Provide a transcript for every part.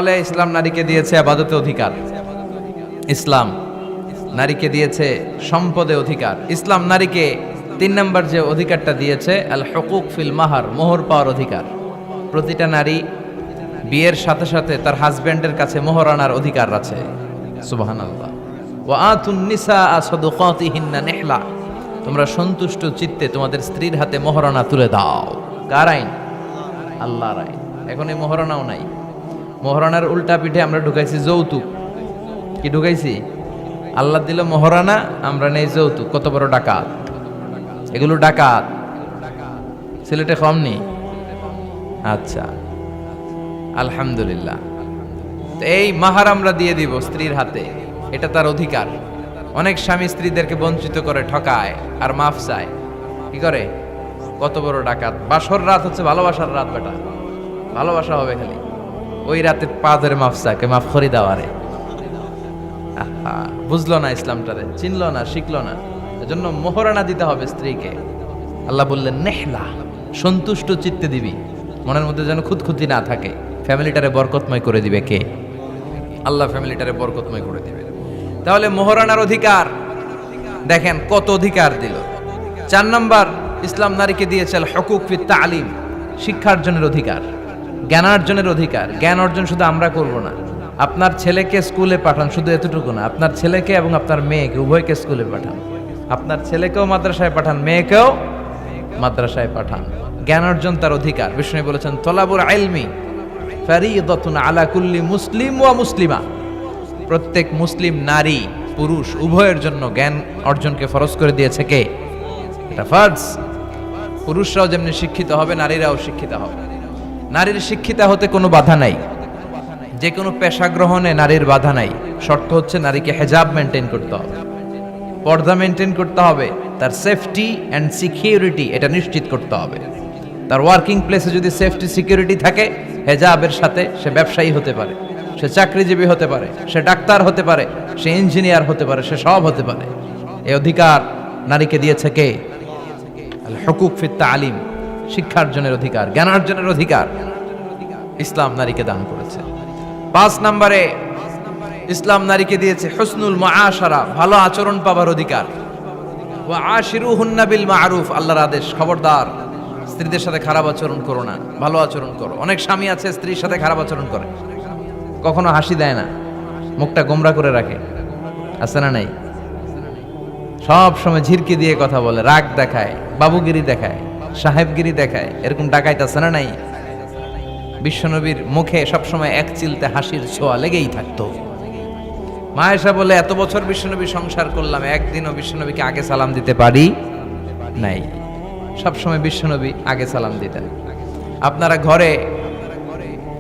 বলে ইসলাম নারীকে দিয়েছে ইবাদতে অধিকার, ইসলাম নারীকে দিয়েছে সম্পদে অধিকার। ইসলাম নারীকে 3 নম্বর যে অধিকারটা দিয়েছে আল হুকুক ফিল মাহার, মোহর পাওয়ার অধিকার। প্রতিটা নারী বিয়ের সাথে সাথে তার হাজবেন্ডের কাছে মোহর আনার অধিকার আছে। সুবহানাল্লাহ। ওয়া আতুন নিসা সাদুকাতিহিন্না নিহলা, তোমরা সন্তুষ্ট চিত্তে তোমাদের স্ত্রীর হাতে মোহরানা তুলে দাও। কার আইন? আল্লাহর আইন। এখন এই মোহরানাও নাই। মোহরানার উল্টা পিঠে আমরা ঢুকাইছি যৌতুক। কি ঢুকাইছি? আল্লাহ দিল মোহরানা, আমরা নেই যৌতুক। কত বড় ডাকাত এগুলো! ডাকাত সিলেটে কম নেই। আচ্ছা, আলহামদুলিল্লাহ। তো এই মাহার আমরা দিয়ে দিব স্ত্রীর হাতে, এটা তার অধিকার। অনেক স্বামী স্ত্রীদেরকে বঞ্চিত করে, ঠকায় আর মাফ চায়। কি করে? কত বড় ডাকাত! বাসর রাত হচ্ছে ভালোবাসার রাত, বেটা ভালোবাসা হবে খালি। ওই রাতে পা ধরে মাফ চাকে, মাফ করি দেওয়ারে। বুঝলো না ইসলামটারে, চিনলো না, শিখলো না। এজন্য মোহরানা দিতে হবে স্ত্রীকে। আল্লাহ বললেন নেহলা, সন্তুষ্ট চিত্তে দিবি, মনের মধ্যে যেন খুঁতখুঁতি না থাকে। ফ্যামিলিটারে বরকতময় করে দিবে কে? আল্লাহ ফ্যামিলিটারে বরকতময় করে দিবে। তাহলে মোহরানার অধিকার দেখেন কত অধিকার দিল। 4 নম্বর ইসলাম নারীকে দিয়েছে আল হুকুক ফিত তালিম, শিক্ষার্জনের অধিকার, জ্ঞানার্জনের অধিকার। জ্ঞান অর্জন শুধু আমরা করব না, আপনার ছেলেকে স্কুলে পাঠান, শুধু এতটুকু না, আপনার ছেলেকে এবং আপনার মেয়েকে উভয়কে স্কুলে পাঠান। আপনার ছেলেকেও মাদ্রাসায় পাঠান, মেয়েকেও মাদ্রাসায় পাঠান। জ্ঞান অর্জন তার অধিকার। বিষ্ণু বলেছেন তলাবুল ইলমি ফারিদাতুন আলা কুল্লি মুসলিম ওয়া মুসলিমা, প্রত্যেক মুসলিম নারী পুরুষ উভয়ের জন্য জ্ঞান অর্জনকে ফরজ করে দিয়েছে কে? এটা ফরজ। পুরুষরাও যেমনি শিক্ষিত হবে, নারীরাও শিক্ষিত হবে। নারীর শিক্ষিতা হতে কোনো বাধা নাই, যে কোনো পেশা গ্রহণে নারীর বাধা নাই। শর্ত হচ্ছে নারীকে হেজাব মেনটেন করতে হবে, পর্দা মেনটেন করতে হবে, তার সেফটি অ্যান্ড সিকিউরিটি এটা নিশ্চিত করতে হবে। তার ওয়ার্কিং প্লেসে যদি সেফটি সিকিউরিটি থাকে, হেজাবের সাথে সে ব্যবসায়ী হতে পারে, সে চাকরিজীবী হতে পারে, সে ডাক্তার হতে পারে, সে ইঞ্জিনিয়ার হতে পারে, সে সব হতে পারে। এই অধিকার নারীকে দিয়েছে কে? আল হুকুক ফিত তালিম, শিক্ষার্জনের অধিকার, জ্ঞানার্জনের অধিকার ইসলাম নারীকে দান করেছে। 5 নম্বরে ইসলাম নারীকে দিয়েছে হুসনুল মুআশারা, ভালো আচরণ পাবার অধিকার। ওয়া আশিরুহুন্না বিল মা'রুফ, আল্লাহর আদেশ, খবরদার স্ত্রীদের সাথে খারাপ আচরণ করো না, ভালো আচরণ করো। অনেক স্বামী আছে স্ত্রীর সাথে খারাপ আচরণ করে, কখনো হাসি দেয় না, মুখটা গোমরা করে রাখে, আছে না নাই? সব সময় ঝিরকি দিয়ে কথা বলে, রাগ দেখায়, বাবুগিরি দেখায়, সাহেবগিরি দেখায়। এরকম ডাকাইত আছে না নাই? বিশ্বনবীর মুখে সবসময় এক চিলতে হাসির ছোঁয়া লেগেই থাকতো। মা আয়েশা বলে, এত বছর বিশ্বনবী সংসার করলাম, একদিনও বিশ্বনবীকে আগে সালাম দিতে পারি নাই। সবসময় বিশ্বনবী আগে সালাম দিতেন। আপনারা ঘরে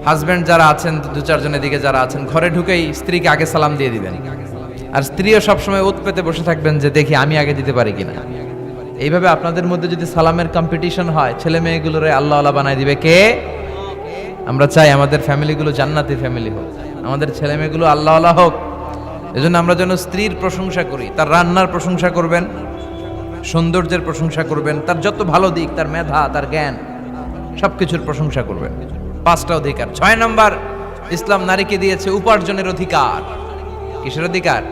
হাজবেন্ড যারা আছেন, 2-4 জনের দিকে যারা আছেন, ঘরে ঢুকেই স্ত্রীকে আগে সালাম দিয়ে দিবেন। আর স্ত্রীও সবসময় ওত পেতে বসে থাকবেন যে দেখি আমি আগে দিতে পারি কিনা। এইভাবে আপনাদের মধ্যে যদি সালামের কম্পিটিশন হয়, ছেলে মেয়েগুলোরে আল্লাহ আল্লাহ বানাই দিবে কে? আমরা চাই আমাদের ফ্যামিলিগুলো জান্নাতি ফ্যামিলি হোক, আমাদের ছেলে মেয়েগুলো আল্লাহ আল্লাহ হোক। এজন্য আমরা যেন স্ত্রীর প্রশংসা করি, তার রান্নার প্রশংসা করবেন, সৌন্দর্যের প্রশংসা করবেন, তার যত ভালো দিক, তার মেধা, তার জ্ঞান, সবকিছুর প্রশংসা করবেন। 5টা অধিকার। 6 নম্বর ইসলাম নারীকে দিয়েছে উপার্জনের অধিকার। কিসের অধিকার?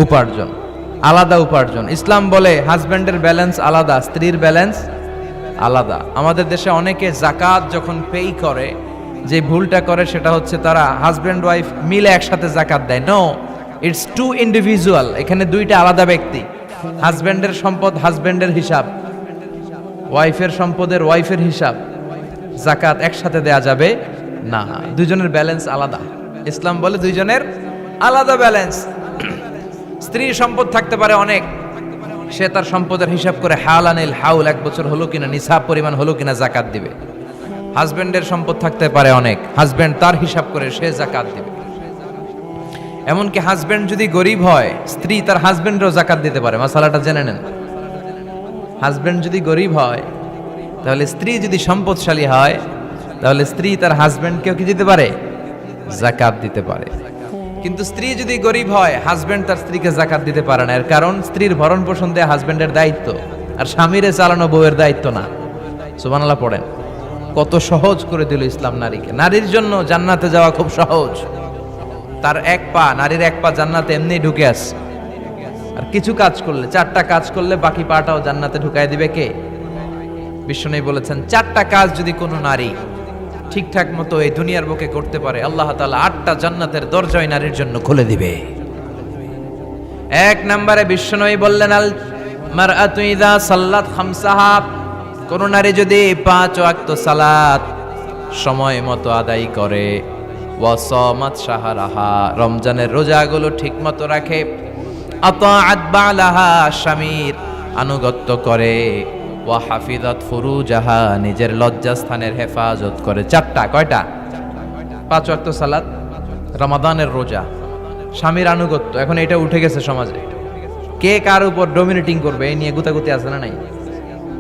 উপার্জন, আলাদা উপার্জন। ইসলাম বলে হাজব্যান্ডের ব্যালেন্স আলাদা, স্ত্রীর ব্যালেন্স আলাদা। আমাদের দেশে অনেকে যাকাত যখন পে করে, যে ভুলটা করে সেটা হচ্ছে তারা হাজব্যান্ড ওয়াইফ মিলে একসাথে যাকাত দেয়। No, it's 2 individual. এখানে 2টা আলাদা ব্যক্তি। হাজব্যান্ডের সম্পদ হাজব্যান্ডের হিসাব, ওয়াইফের সম্পদের ওয়াইফের হিসাব। যাকাত একসাথে দেয়া যাবে না, 2 জনের ব্যালেন্স আলাদা। ইসলাম বলে 2 জনের আলাদা ব্যালেন্স। স্ত্রীর সম্পদ থাকতে পারে অনেক, সে তার সম্পদের হিসাব করে হালানিল হাউল, 1 বছর হলো কিনা, নিসাব পরিমাণ হলো কিনা যাকাত দিবে। হাজব্যান্ডের সম্পদ থাকতে পারে অনেক, হাজব্যান্ড তার হিসাব করে সে যাকাত দিবে। এমনকি হাজব্যান্ড যদি গরিব হয়, স্ত্রী তার হাজব্যান্ডেরও যাকাত দিতে পারে। মাসালাটা জেনে নেন। হাজব্যান্ড যদি গরিব হয়, তাহলে স্ত্রী যদি সম্পদশালী হয়, তাহলে স্ত্রী তার হাজব্যান্ডকেও কি দিতে পারে? যাকাত দিতে পারে। কিন্তু স্ত্রী যদি গরিব হয়, হাজব্যান্ড তার স্ত্রীকে যাকাত দিতে পারে না। এর কারণ স্ত্রীর ভরণ পোষণ দেয়া হাজব্যান্ডের দায়িত্ব, আর স্বামীরে চালানো বউয়ের দায়িত্ব না। সুবহানাল্লাহ পড়েন। কত সহজ করে দিল ইসলাম নারীকে। নারীর জন্য জান্নাতে যাওয়া খুব সহজ। তার এক পা, নারীর এক পা জান্নাতে এমনি ঢুকে আসছে। আর কিছু কাজ করলে, 4টা কাজ করলে বাকি পাটাও জান্নাতে ঢুকাই দিবে কে? বিশ্বনবী বলেছেন 4টা কাজ যদি কোনো নারী ঠিকঠাক মতো এই দুনিয়ার বুকে করতে পারে, আল্লাহ তাআলা 8টা জান্নাতের দরজাই নারীর জন্য খুলে দিবে। 1 নম্বরে বিশ্বনবী বললেন, আল মারআতু ইযা সাল্লাত খামসাহা, কোন নারী যদি 5 ওয়াক্ত সালাত সময় মতো আদায় করে, ওয়া সামাত শাহরাহা, রমজানের রোজাগুলো ঠিকমতো রাখে, আতাআত বালাহা, স্বামীর আনুগত্য করে, ওয়া হাফিজাত ফুরুজাহা, নিজের লজ্জাস্থানের হেফাজত করে। 4টা, কয়টা? 5 ওয়াক্ত সালাত, রমাদানের রোজা, স্বামীর আনুগত্য। এখন এটা উঠে গেছে সমাজে। কে কার উপর ডমিনেটিং করবে এই নিয়ে গুতাগুতি আছে না নাই?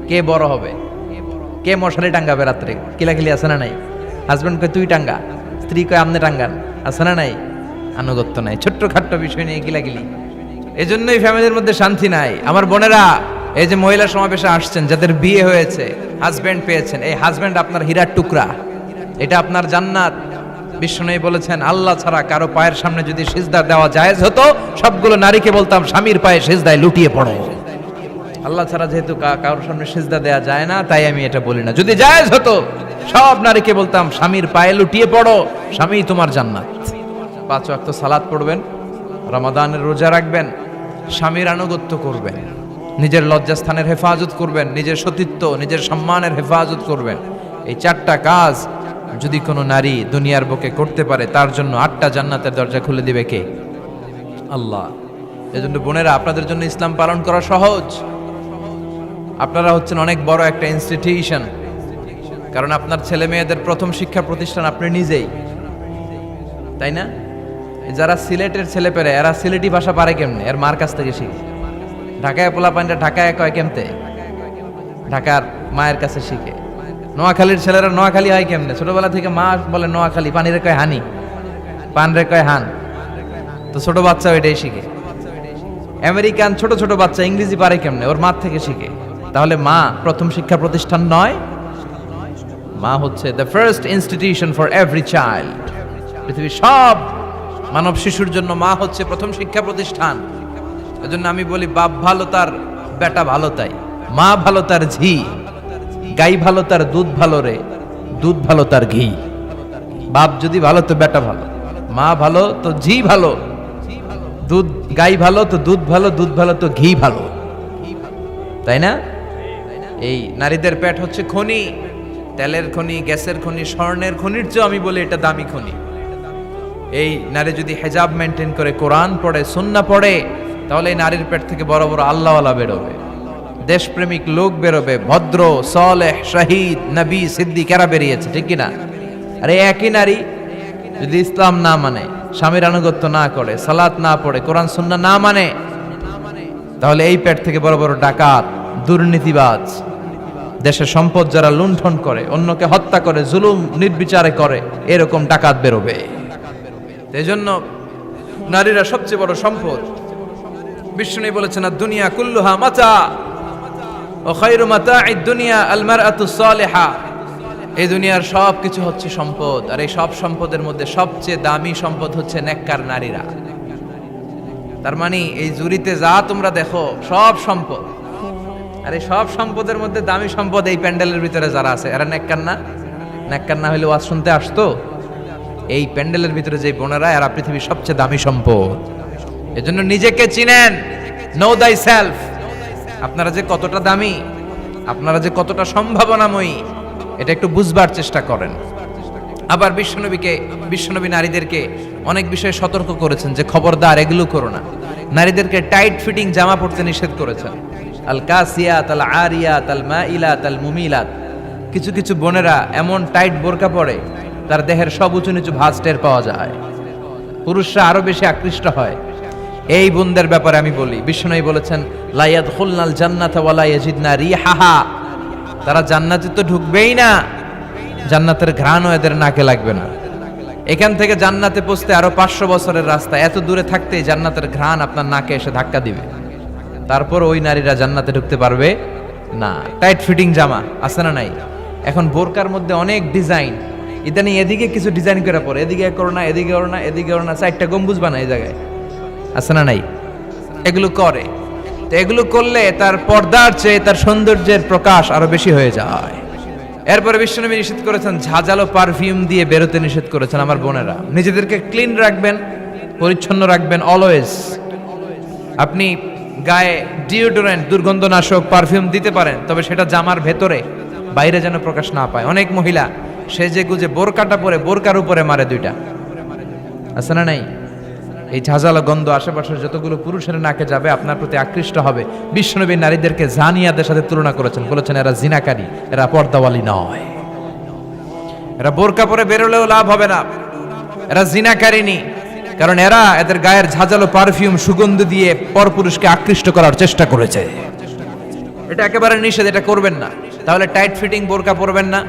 কে বড় হবে, কে মশারি টাঙ্গাবে রাত্রে, কিলাকিলি আছে না নাই? হাজবেন্ড কয় তুই টাঙ্গা, স্ত্রী কয় আমনে টাঙ্গান, আছে না নাই? আনুগত্য নাই, ছোট্ট খাট্ট বিষয় নিয়ে কিলাকিলি। এজন্যই ফ্যামিলির মধ্যে শান্তি নাই। আমার বোনেরা, এই যে মহিলা সমাবেশে আসছেন, যাদের বিয়ে হয়েছে, হাজবেন্ড পেয়েছেন, এই হাজবেন্ড আপনার হীরার টুকরা, এটা আপনার জান্নাত। বিশ্বনবী বলেছেন, আল্লাহ ছাড়া কারো পায়ের সামনে যদি সিজদা দেওয়া জায়েজ হতো, সবগুলো নারীকে বলতাম স্বামীর পায়ে সিজদায় লুটিয়ে পড়ো। আল্লাহ ছাড়া যেহেতু কারোর সামনে সিজদা দেওয়া যায় না, তাই আমি এটা বলি না। যদি জায়েজ হতো, সব নারীকে বলতাম স্বামীর পায়ে লুটিয়ে পড়ো, স্বামী তোমার জান্নাত। 5 ওয়াক্ত সালাত পড়বেন, রমাদানের রোজা রাখবেন, স্বামীর আনুগত্য করবেন, নিজের লজ্জাস্থানের হেফাজত করবেন, নিজের সতীত্ব, নিজের সম্মানের হেফাজত করবেন। এই 4টা কাজ যদি কোনো নারী দুনিয়ার বুকে করতে পারে, তার জন্য 8টা জান্নাতের দরজা খুলে দিবে কে? আল্লাহ। এজন্য বোনেরা, আপনাদের জন্য ইসলাম পালন করা সহজ। আপনারা হচ্ছেন অনেক বড় একটা ইনস্টিটিউশন, কারণ আপনার ছেলে মেয়েদের প্রথম শিক্ষা প্রতিষ্ঠান আপনি নিজেই, তাই না? যারা সিলেটের ছেলে পেরে, এরা সিলেটি ভাষা পারে কেমনে? এর মার কাছ থেকে শিখে। ঢাকায় পোলা পান্ডা ঢাকায় কয় কেমতে? ঢাকার মায়ের কাছে শিখে। নোয়াখালীর ছেলেরা নোয়াখালী হয় কেমনে? ছোটবেলা থেকে মা বলে নোয়াখালী, পানিরে কয় হানি, পানরে কয় হান, তো ছোট বাচ্চা ওইটাই শিখে। আমেরিকান ছোট ছোট বাচ্চা ইংরেজি পারে কেমনে? ওর মা থেকে শিখে। তাহলে মা প্রথম শিক্ষা প্রতিষ্ঠান নয়? মা হচ্ছে the first institution for every child. পৃথিবীর সব মানব শিশুর জন্য মা হচ্ছে প্রথম শিক্ষা প্রতিষ্ঠান। এজন্য আমি বলি, বাপ ভালো তার বেটা ভালো তাই, মা ভালো তার ঝি, গাই ভালো তার দুধ ভালো রে, দুধ ভালো তার ঘি। বাপ যদি ভালো তো বেটা ভালো, মা ভালো তো ঝি ভালো, দুধ গাই ভালো তো দুধ ভালো, দুধ ভালো তো ঘি ভালো, তাই না? এই নারীদের পেট হচ্ছে খনি, তেলের খনি, গ্যাসের খনি, স্বর্ণের খনির চেয়ে আমি বলি এটা দামি খনি। এই নারী যদি হেজাব মেনটেন করে, কোরআন পড়ে, সুন্নাহ পড়ে, তাহলে এই নারীর পেট থেকে বড় বড় আল্লাহওয়ালা বেরোবে, দেশপ্রেমিক লোক বেরোবে, ভদ্র, সালেহ, শহীদ, নবী, সিদ্দিক এরা বেরিয়েছে, ঠিক কিনা? আর এই একই নারী যদি ইসলাম না মানে, স্বামীর আনুগত্য না করে, সালাত না পড়ে, কোরআন সুন্নাহ না মানে, তাহলে এই পেট থেকে বড় বড় ডাকাত, দুর্নীতিবাজ, দেশের সম্পদ যারা লুণ্ঠন করে, অন্যকে হত্যা করে, জুলুম নির্বিচারে করে, এরকম ডাকাত বেরোবে। এই জন্য নারীরা সবচেয়ে বড় সম্পদ। বিষ্ণু বলেছেন, দুনিয়া কুল্লুহা মাতা ও খায়রু মাতাঈদ দুনিয়া আল মারআতুস সালিহা। এই দুনিয়ার সব কিছু হচ্ছে সম্পদ, আর এই সব সম্পদের মধ্যে সবচেয়ে দামি সম্পদ হচ্ছে নেককার নারীরা। তার মানে এই জুরিতে যা তোমরা দেখো সব সম্পদ, আর এই সব সম্পদের মধ্যে দামি সম্পদ এই প্যান্ডেলের ভিতরে যারা আছে, এরা নেককার না? নেককার না হইলে ওয়াজ শুনতে আসতো? এই প্যান্ডেলের ভিতরে যে বোনেরা, এরা পৃথিবীর সবচেয়ে দামি সম্পদ। এজন্য নিজেকে চিনেন, নো দাই সেলফ। আপনারা যে কতটা দামি, আপনারা যে কতটা সম্ভাবনাময়ী, এটা একটু বুঝবার চেষ্টা করেন। আবার বিশ্বনবী নারীদেরকে অনেক বিষয়ে সতর্ক করেছেন যে খবরদার এগুলো করো না। নারীদেরকে টাইট ফিটিং জামা পরতে নিষেধ করেছেন। আল কাসিয়াত আল আরিয়াত আল মাইলাত আল মুমিলাত। কিছু কিছু বোনেরা এমন টাইট বোরকা পরে, তার দেহের সব উঁচু নিচু ভাঁজ টের পাওয়া যায়, পুরুষরা আরো বেশি আকৃষ্ট হয়। এই বোনদের ব্যাপারে আমি বলি, বিশ্বনবী বলেছেন, লা ইয়াদখুলনাল জান্নাতা ওয়া লা ইয়াজিদনা রিহাহা। তারা জান্নাতে তো ঢুকবেই না, জান্নাতের ঘ্রাণও এদের নাকে লাগবে না। এখান থেকে জান্নাতে পৌঁছতে আরো 500 বছরের রাস্তা, এত দূরে থাকতেই জান্নাতের ঘ্রাণ আপনার নাকে এসে ধাক্কা দিবে। তারপর ওই নারীরা জান্নাতে ঢুকতে পারবে না। টাইট ফিটিং জামা আছে না নাই? এখন বোরকার মধ্যে অনেক ডিজাইন, ইদানিং এদিকে কিছু ডিজাইন করে পরে, এদিকে করো না, এদিকে করো না, এদিকে করো না, চারটা গম্বুজ বানায় এই জায়গায়, আছে না নাই? এগুলো করে, তো এগুলো করলে তার পর্দার চেয়ে তার সৌন্দর্যের প্রকাশ আরো বেশি হয়ে যায়। এরপরে বিশ্বনবী নিষেধ করেছেন ঝাঁঝালো পারফিউম দিয়ে বেরোতে নিষেধ করেছেন। আমার বোনেরা, নিজেদেরকে ক্লিন রাখবেন, পরিচ্ছন্ন রাখবেন অলওয়েজ। আপনি গায়ে ডিওডোরেন্ট, দুর্গন্ধনাশক পারফিউম দিতে পারেন, তবে সেটা জামার ভেতরে, বাইরে যেন প্রকাশ না পায়। অনেক মহিলা সেজে গুজে বোরকাটা পরে বোরকার উপরে মারে দুইটা, আছে না নাই? এই ঝাঁঝালো গন্ধ আশেপাশের যতগুলো পুরুষের নাকে যাবে আপনার প্রতি আকৃষ্ট হবে। বিশ্বনবী নারীদেরকে জানিয়াদের সাথে তুলনা করেছেন, বলেছেন এরা জিনাকারী, এরা পর্দাওয়ালী নয়, এরা বোরকা পরে বেরোলেও লাভ হবে না, এরা জিনাকারিনী, কারণ এরা এদের গায়ের ঝাঁঝালো পারফিউম সুগন্ধ দিয়ে পরপুরুষকে আকৃষ্ট করার চেষ্টা করেছে। এটা একেবারে নিষেধ, এটা করবেন না। তাহলে টাইট ফিটিং বোরকা পরবেন না,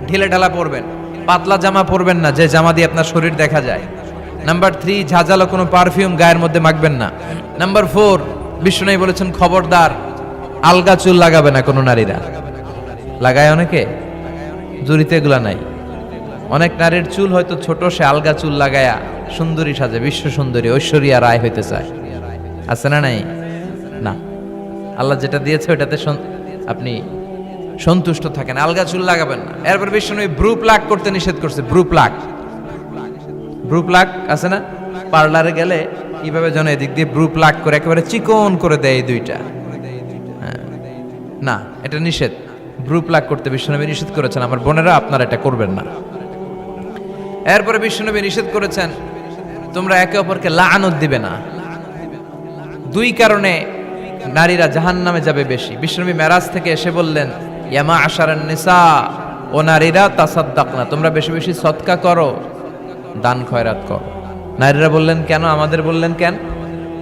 ঢিলে ঢালা পরবেন, পাতলা জামা পরবেন না যে জামা দিয়ে আপনার শরীর দেখা যায়। নাম্বার 3, ঝাঁঝালো কোনো পারফিউম গায়ের মধ্যে মাখবেন না। নাম্বার 4, বিষ্ণু বলেছেন খবরদার আলগা চুল লাগাবে না কোনো নারীরা। লাগায় অনেকে, জুরিতে এগুলা নাই। অনেক নারীর চুল হয়তো ছোট, সে আলগা চুল লাগায়া সুন্দরী সাজে, বিশ্ব সুন্দরী ঐশ্বরিয়া রায় হইতে চায়, আছে না নাই? না, আল্লাহ যেটা দিয়েছে ওটাতে আপনি সন্তুষ্ট থাকেন, আলগা চুল লাগাবেন না। এরপর বিষ্ণু ব্রু প্লাক করতে নিষেধ করছে। ব্রু প্লাক, ব্রু প্লাক আছে না? পার্লারে গেলে কিভাবে যেন এদিক দিয়ে ব্রু প্লাক করে একেবারে চিকন করে দেয় এই দুইটা, না, এটা নিষেধ। ব্রু প্লাক করতে বিশ্বনবী নিষেধ করেছেন। আমার বোনেরা, আপনারা এটা করবেন না। এরপরে বিশ্বনবী নিষেধ করেছেন তোমরা একে অপরকে লাআনত দিবে না। 2 কারণে নারীরা জাহান্নামে যাবে বেশি। বিশ্বনবী মেরাজ থেকে এসে বললেন, ইয়া মা'আশারান নিসা, ও নারীরা, তাসাদ্দাকনা, তোমরা বেশি বেশি সদকা করো, দান খয়রাত করো। নারীরা বললেন কেন? আমাদের বললেন কেন?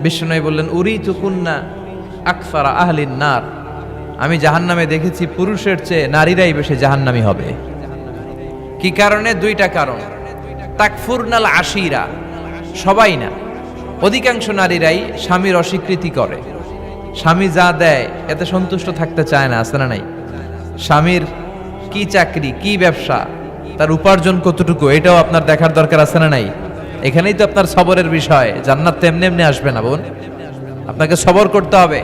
বিশ্বনবী বললেন, উরিতুকুন্না আকসারা আহলিন নার, আমি জাহান্নামে দেখেছি পুরুষের চেয়ে নারীরাই বেশি জাহান্নামী হবে। কি কারণে? 2টা কারণ। তাকফুরনাল আশিরা, সবাই না, অধিকাংশ নারীরাই স্বামীর অস্বীকৃতি করে, স্বামী যা দেয় এতে সন্তুষ্ট থাকতে চায় না, আছে না নাই? স্বামীর কি চাকরি, কি ব্যবসা, তার উপার্জন কতটুকু, এটাও আপনার দেখার দরকার, আছে না নাই? এখানেই তো আপনার সবরের বিষয়। জান্নাত তেমনি এমনি আসবে না বোন, আপনাকে সবর করতে হবে।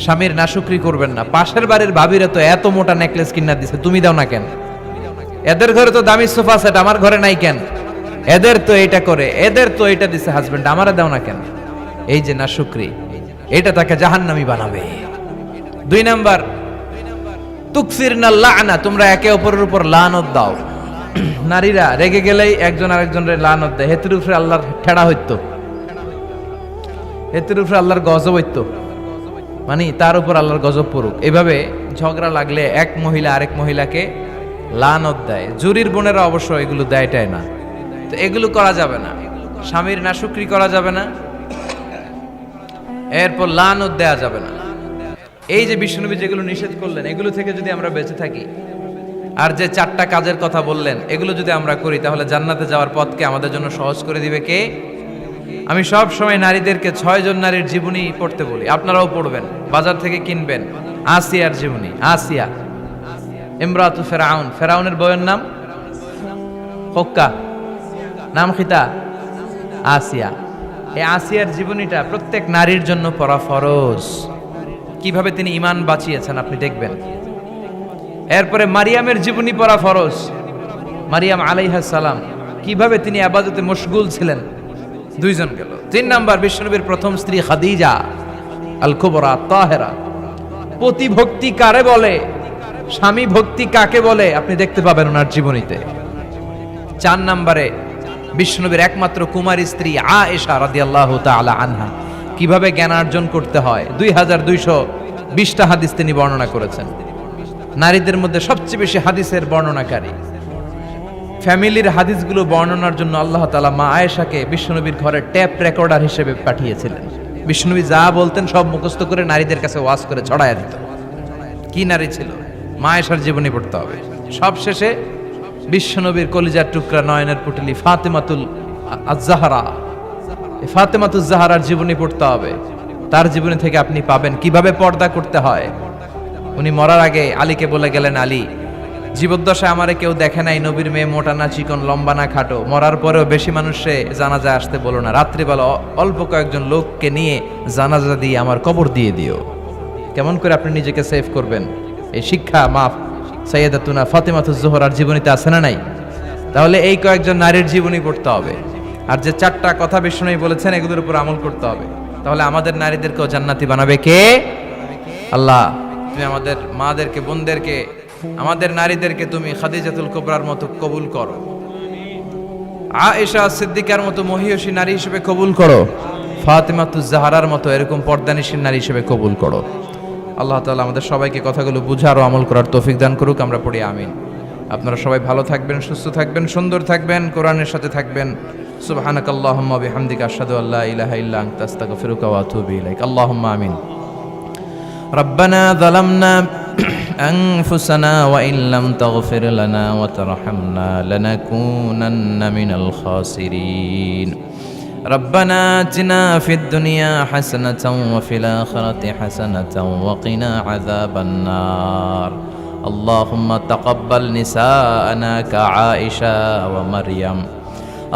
স্বামীর নাশুকরি করবেন না। পাশের বাড়ির ভাবিরা তো এত মোটা নেকলেস কিনা দিছে, তুমি দাও না কেন? এদের ঘরে তো দামি সোফা সেট, আমার ঘরে নাই কেন? এদের তো এটা করে, এদের তো এটা দিছে হাজবেন্ড, আমারে দাও না কেন? এই যে নাশুকরি, এটা তাকে জাহান্নামী বানাবে। 2 নাম্বার, তুকসিরনা লা'না, তোমরা একে অপরের উপর লানত দাও। নারীরা রেগে গেলেই একজন আরেকজনের লানত দেয়, হেতের উপরে আল্লাহর ঠেড়া হইতো, হেতের উপরে আল্লাহর গজব হইতো, মানে তার উপর আল্লাহর গজব পড়ুক। এভাবে ঝগড়া লাগলে এক মহিলা আরেক মহিলাকে লানত দেয়। জুরির বোনেরা অবশ্য এগুলো দেয়টাই না, তো এগুলো করা যাবে না। স্বামীর নাশুকরি করা যাবে না, এরপর লানত দেয়া যাবে না। এই যে বিশ্বনবী যেগুলো নিষেধ করলেন, এগুলো থেকে যদি আমরা বেঁচে থাকি, আর যে 4টা কাজের কথা বললেন, এগুলো যদি আমরা করি, তাহলে জান্নাতে যাওয়ার পথকে আমাদের জন্য সহজ করে দিবে কে? আমি সব সময় নারীদেরকে 6 জন নারীর জীবনী পড়তে বলি, আপনারাও পড়বেন, বাজার থেকে কিনবেন। আসিয়ার জীবনী, আসিয়া ইমরাতু ফেরাউন, ফেরাউনের বউয়ের নাম হক্কা, নাম খিতা আসিয়া। এই আসিয়ার জীবনীটা প্রত্যেক নারীর জন্য পড়া ফরজ। কিভাবে তিনি ঈমান বাঁচিয়েছেন আপনি দেখবেন। এরপরে মারিয়ামের জীবনী পড়া ফরজ। মারিয়াম আলাইহিস সালাম কিভাবে তিনি ইবাদতে মশগুল ছিলেন, 2 জন গেল। 3 নাম্বার, বিশ্বনবীর প্রথম স্ত্রী খাদিজা আল কুবরা তাহেরা। পতি ভক্তি কারে বলে, স্বামী ভক্তি কাকে বলে, আপনি দেখতে পাবেন ওনার জীবনীতে। 4 নম্বরে, বিশ্বনবীর একমাত্র কুমারী স্ত্রী আয়েশা রাদিয়াল্লাহু তাআলা আনহা, কিভাবে জ্ঞানার্জন করতে হয় 2220টা হাদিস তিনি বর্ণনা করেছেন। নারীদের মধ্যে সবচেয়ে বেশি হাদিসের বর্ণনাকারী। ফ্যামিলির হাদিসগুলো বর্ণনার জন্য আল্লাহ তাআলা মা আয়েশাকে বিশ্বনবীর ঘরে ট্যাপ রেকর্ডার হিসেবে পাঠিয়েছিলেন। বিশ্বনবী যা বলতেন সব মুখস্থ করে নারীদের কাছে ওয়াজ করে ছড়ায় দিত। কি নারী ছিল! মা আয়েশার জীবনী পড়তে হবে। সব শেষে বিশ্বনবীর কলিজার টুকরা, নয়নের পুটলি ফাতেমাতুল আজ-জাহরা, ফাতেমাতুজ জাহরার জীবনী পড়তে হবে। তার জীবনী থেকে আপনি পাবেন কিভাবে পর্দা করতে হয়। উনি মরার আগে আলীকে বলে গেলেন, আলী, জীবদ্দশায় আমারে কেউ দেখে নাই, নবীর মেয়ে মোটা না চিকন, লম্বা না খাটো, মরার পরেও বেশি মানুষে জানাজা আসতে বলো না, রাত্রিবেলা অল্প কয়েকজন লোককে নিয়ে জানাজা দিয়ে আমার কবর দিয়ে দিও। কেমন করে আপনি নিজেকে সেভ করবেন, এই শিক্ষা মাফ সাইয়েদাতুনা ফাতেমাতুজ জোহরার জীবনীতে আছে না নাই? তাহলে এই কয়েকজন নারীর জীবনী পড়তে হবে, আর যে 4টা কথা বিষ্ণু বলেছেন এগুলোর উপর আমল করতে হবে। তাহলে আমাদের নারীদেরকেও জান্নাতি বানাবে কে? আল্লাহ। তুমি আমাদের মাদেরকে, বোনদেরকে, আমাদের নারীদেরকে তুমি খাদিজাতুল কুবরার মতো কবুল করো, আয়েশা সিদ্দিকার মতো মহিয়সী নারী হিসেবে কবুল করো, ফাতেমাতুজ জাহরার মতো এরকম পর্দানিশীল নারী হিসেবে কবুল করো। আল্লাহ তাআলা আমাদের সবাইকে কথাগুলো বুঝার ও আমল করার তৌফিক দান করুক। আমরা পড়ি আমিন। আপনারা সবাই ভালো থাকবেন, সুস্থ থাকবেন, সুন্দর থাকবেন, কোরআনের সাথে থাকবেন। সুবহানাকাল্লাহুম্মা বিহামদিকা আশহাদু আল্লা ইলাহা ইল্লা আনতা আস্তাগফিরুকা ওয়া আতুবু ইলাইক। আল্লাহুম্মা আমিন। রব্বানা যালামনা أنفسنا وإن لم تغفر لنا وترحمنا لنكونن من الخاسرين ربنا آتنا في الدنيا حسنة وفي الآخرة حسنة وقنا عذاب النار اللهم تقبل نساءنا كعائشة ومريم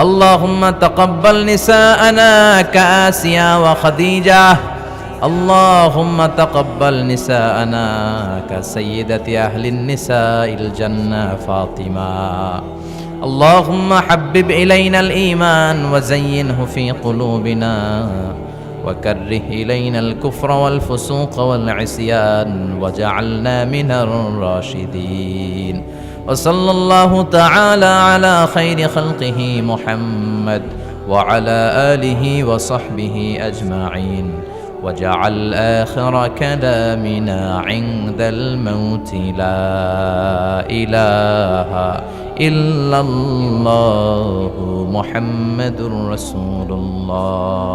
اللهم تقبل نساءنا كآسيا وخديجة اللهم تقبل نساءنا كسيدة أهل النساء الجنة فاطمة اللهم حبب إلينا الإيمان وزينه في قلوبنا وكره إلينا الكفر والفسوق والعصيان وجعلنا من الراشدين وصلى الله تعالى على خير خلقه محمد وعلى آله وصحبه أجمعين وجعل آخر كلامنا عند الموت لا إله إلا الله محمد رسول الله